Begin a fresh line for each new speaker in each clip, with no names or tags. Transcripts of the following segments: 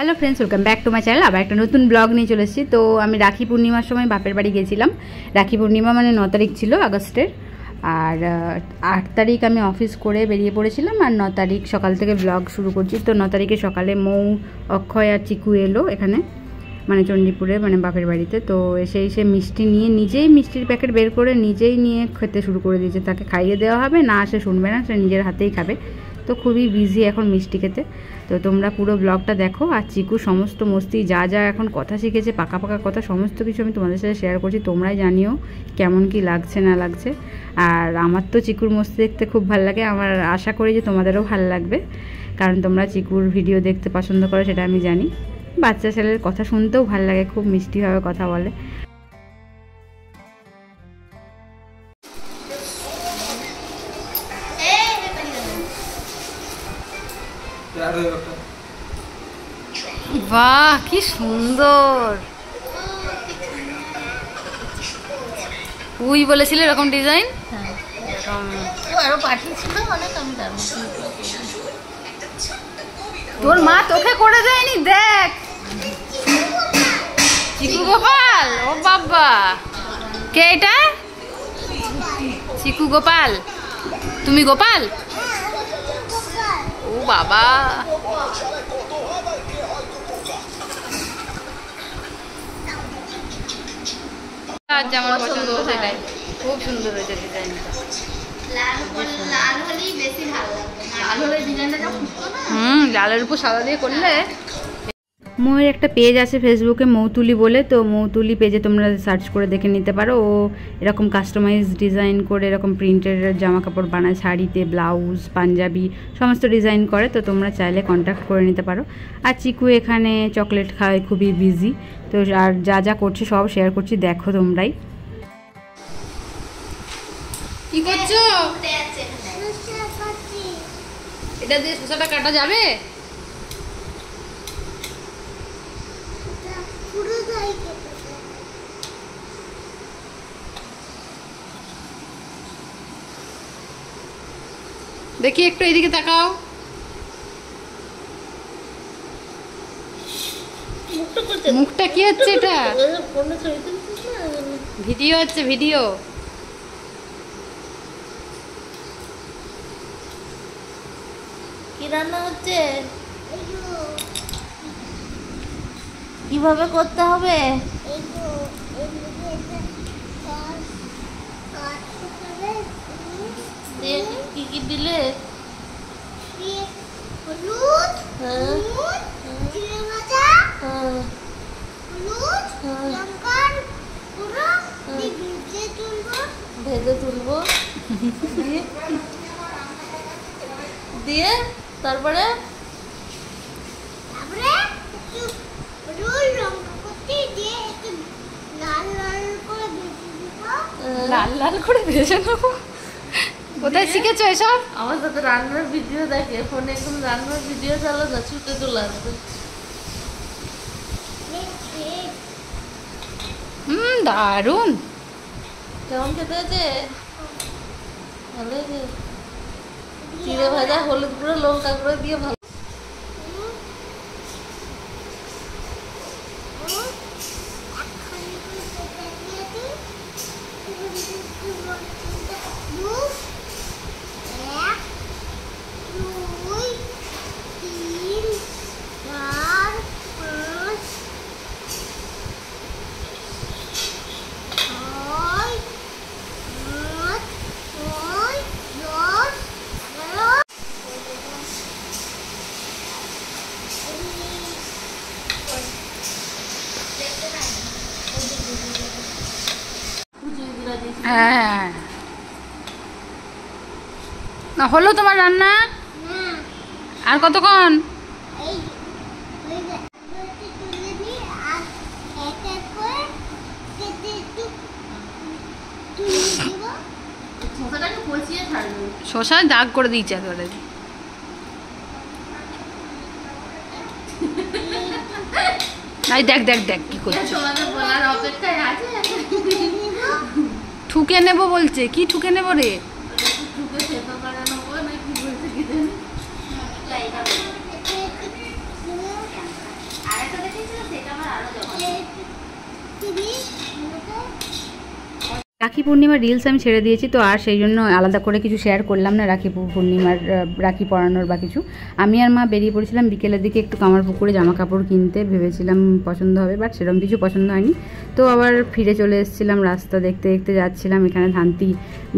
Hello friends, welcome back to my channel. আবার একটা নতুন ব্লগ নিয়ে চলে এসেছি। তো আমি রাখি পূর্ণিমার সময় বাপের বাড়ি গেছিলাম। রাখি পূর্ণিমা মানে 9 তারিখ ছিল আগস্টের, আর 8 তারিখ আমি অফিস করে বেরিয়ে পড়েছিলাম, আর 9 তারিখ সকাল থেকে ব্লগ শুরু করছি। তো 9 তারিখে সকালে মৌ, অক্ষয় আর চিকু এলো এখানে, মানে চণ্ডীপুরে, মানে বাপের বাড়িতে। তো এসে মিষ্টি নিয়ে, নিজেই মিষ্টির প্যাকেট বের করে নিজেই নিয়ে খেতে শুরু করে দিয়েছে। তাকে খাইয়ে দেওয়া হবে না, সে শুনবে না, সে নিজের হাতেই খাবে। তো খুবই বিজি এখন মিষ্টি খেতে। তো তোমরা পুরো ব্লগটা দেখো। আর চিকু সমস্ত মস্তি, যা যা এখন কথা শিখেছে, পাকা পাকা কথা, সমস্ত কিছু আমি তোমাদের সাথে শেয়ার করছি। তোমরাই জানিও কেমন কি লাগছে না লাগছে। আর আমার তো চিকুর মস্তি দেখতে খুব ভালো লাগে। আমার আশা করি যে তোমাদেরও ভালো লাগবে, কারণ তোমরা চিকুর ভিডিও দেখতে পছন্দ করো, সেটা আমি জানি। বাচ্চা ছেলের কথা শুনতেও ভালো লাগে, খুব মিষ্টিভাবে কথা বলে। বাহ, কি সুন্দর! উই বলেছিল এরকম ডিজাইন, তোর মা তোকে করে দেয়নি? দেখ, চিকু গোপাল। ও বাবা, কে এটা? চিকু গোপাল? তুমি গোপাল? ও বাবা, আমার পছন্দ সেটাই, খুব সুন্দর হয়েছে ডিজাইনটা। লালের উপর সাদা দিয়ে করলে। মৌয়ের একটা পেজ আছে ফেসবুকে, মৌতুলি বলে। তো মৌতুলি পেজে তোমরা সার্চ করে দেখে নিতে পারো। ও এরকম কাস্টমাইজ ডিজাইন করে, এরকম প্রিন্টের জামা কাপড় বানায়, শাড়িতে, ব্লাউজ, পাঞ্জাবি, সমস্ত ডিজাইন করে। তো তোমরা চাইলে কন্ট্যাক্ট করে নিতে পারো। আর চিকু এখানে চকলেট খায়, খুবই বিজি। তো আর যা যা করছে সব শেয়ার করছি, দেখো তোমরাই। কি করছো? এটা দিয়ে শসাটা কাটা যাবে? দেখি একটু এদিকে তাকাও। মুখটা কি হচ্ছে? এটা ভিডিও হচ্ছে, ভিডিও।
কি রান্না হচ্ছে? কিভাবে করতে হবে? কি কি দিলে? হলুদ, জিরে ভাজা, হলুদ, লঙ্কার গুঁড়ো ভেজে তুলবো, দিয়ে তারপরে
লাল লাল করে ভেজে নেবো। কোথায় শিখেছো এসব?
আমার সাথে রান্নার ভিডিও দেখে ফোনে, একদম রান্নার ভিডিও চালো না, ছুটে চলে আসবে।
দারুন।
কেমন খেতে হয়েছে? ভালো হয়েছে। জিরে ভাজা, হলুদ গুঁড়ো, লঙ্কা গুঁড়ো দিয়ে ভালো।
হ্যাঁ, না হলো তোমার রান্না? আর কতক্ষণ? শসা দাগ করে দিয়েছে একেবারে। দেখ দেখ দেখ কি করছে। ঠুকে নেবো বলছে। কি ঠুকে নেবো রে? রাখি পূর্ণিমার রিলস আমি ছেড়ে দিয়েছি, তো আর সেই জন্য আলাদা করে কিছু শেয়ার করলাম না রাখি পূর্ণিমার রাখি পরানোর বা কিছু। আমি আর মা বেরিয়ে পড়েছিলাম বিকেলের দিকে একটু কামারপুকুরে জামা কাপড় কিনতে, ভেবেছিলাম পছন্দ হবে, বাট সেরকম কিছু পছন্দ হয়নি। তো আবার ফিরে চলে এসেছিলাম, রাস্তা দেখতে দেখতে যাচ্ছিলাম। এখানে ধানতি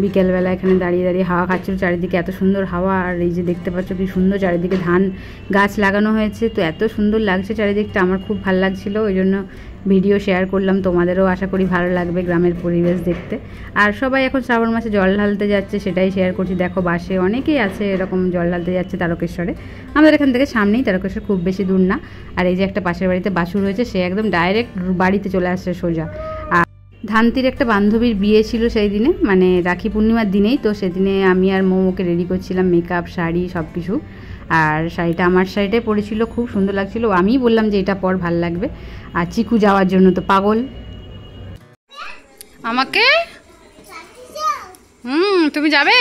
বিকেলবেলা এখানে দাঁড়িয়ে দাঁড়িয়ে হাওয়া খাচ্ছিল, চারিদিকে এত সুন্দর হাওয়া। আর এই যে দেখতে পাচ্ছ কি সুন্দর চারিদিকে ধান গাছ লাগানো হয়েছে, তো এত সুন্দর লাগছে চারিদিকটা, আমার খুব ভালো লাগছিলো। ওই জন্য ভিডিও শেয়ার করলাম, তোমাদেরও আশা করি ভালো লাগবে গ্রামের পরিবেশ দেখতে। আর সবাই এখন শ্রাবণ মাসে জল ঢালতে যাচ্ছে, সেটাই শেয়ার করছি। দেখো বাসে অনেকেই আছে এরকম জল ঢালতে যাচ্ছে তারকেশ্বরে। আমাদের এখান থেকে সামনেই তারকেশ্বর, খুব বেশি দূর না। আর এই যে একটা পাশের বাড়িতে বাছুর হয়েছে, সে একদম ডাইরেক্ট বাড়িতে চলে আসছে সোজা। আর ধানতির একটা বান্ধবীর বিয়ে ছিল সেই দিনে, মানে রাখি পূর্ণিমার দিনেই। তো সেদিনে আমি আর মোমোকে রেডি করছিলাম, মেকআপ, শাড়ি সব কিছু। আর শাড়িটা আমার শাড়িটাই পরেছিল, খুব সুন্দর লাগছিল। আমিই বললাম যে এটা পর ভাল লাগবে। আর চিকু যাওয়ার জন্য তো পাগল। আমাকে তুমি যাবে?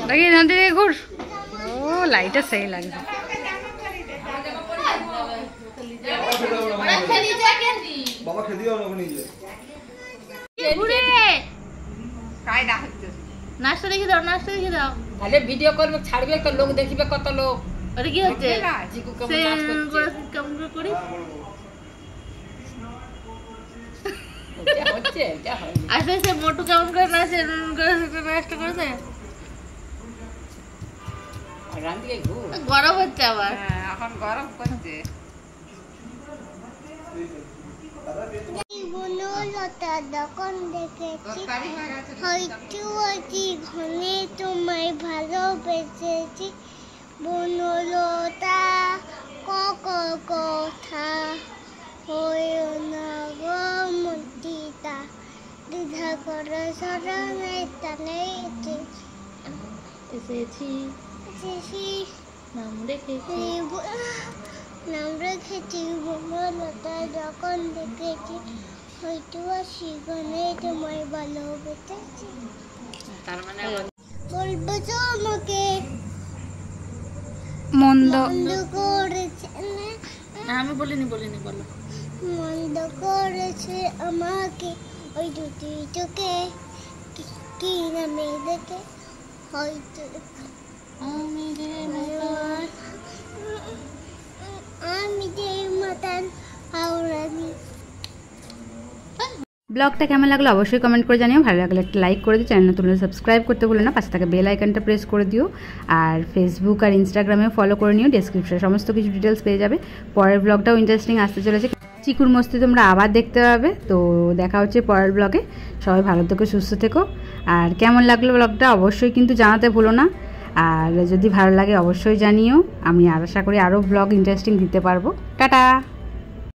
দেখি ধানতি দিকে ঘুর। ও লাইটটা সেই লাগছে।
নাচটা দেখে দাও, নাচটা দেখে দাও।
তাহলে ভিডিও করবে, ছাড়বে, তো লোক দেখবে, কত লোক।
আরে কি হচ্ছে? কেমন করি? আস্তে আস্তে মোটু কেমন করে নাচে, নাচটা করেছে। গরম হচ্ছে আবার,
এখন গরম করছে।
যখন দেখেছি হয়তো ঘনে তোমায় ভালোবেসেছি, বনলতা কথা হয়ে না গো মন্দিতা, দ্বিধা করে সরণে টানে
এসেছি নাম রেখেছি
বনলতা যখন দেখেছি হয়তো সেখানে তোমায় ভালোবেসেছি।
তার মানে
বলবো তো আমাকে
মন্দ
করেছে
না, আমি বলিনি বলো।
মন্দ করেছে আমাকে ওই দুটি চোখে, কি নামে দেখে হয়তো আমি যে মাতান হাওড়ানি।
ব্লগটা কেমন লাগলো অবশ্যই কমেন্ট করে জানিও। ভালো লাগলে একটা লাইক করে দিও, চ্যানেল নতুন হলে সাবস্ক্রাইব করতে ভুলো না, পাশে থাকা বেল আইকনটা প্রেস করে দিও। আর ফেসবুক আর ইনস্টাগ্রামেও ফলো করে নিও, ডেসক্রিপশনে সমস্ত কিছু ডিটেলস পেয়ে যাবে। পরের ব্লগটাও ইন্টারেস্টিং আসতে চলেছে, চিকুর মস্তি তোমরা আবার দেখতে পাবে। তো দেখা হচ্ছে পরের ব্লগে। সবাই ভালো থেকো, সুস্থ থেকো। আর কেমন লাগলো ব্লগটা অবশ্যই কিন্তু জানাতে ভুলো না। আর যদি ভালো লাগে অবশ্যই জানিও, আমি আশা করি আরও ব্লগ ইন্টারেস্টিং দিতে পারবো। টাটা।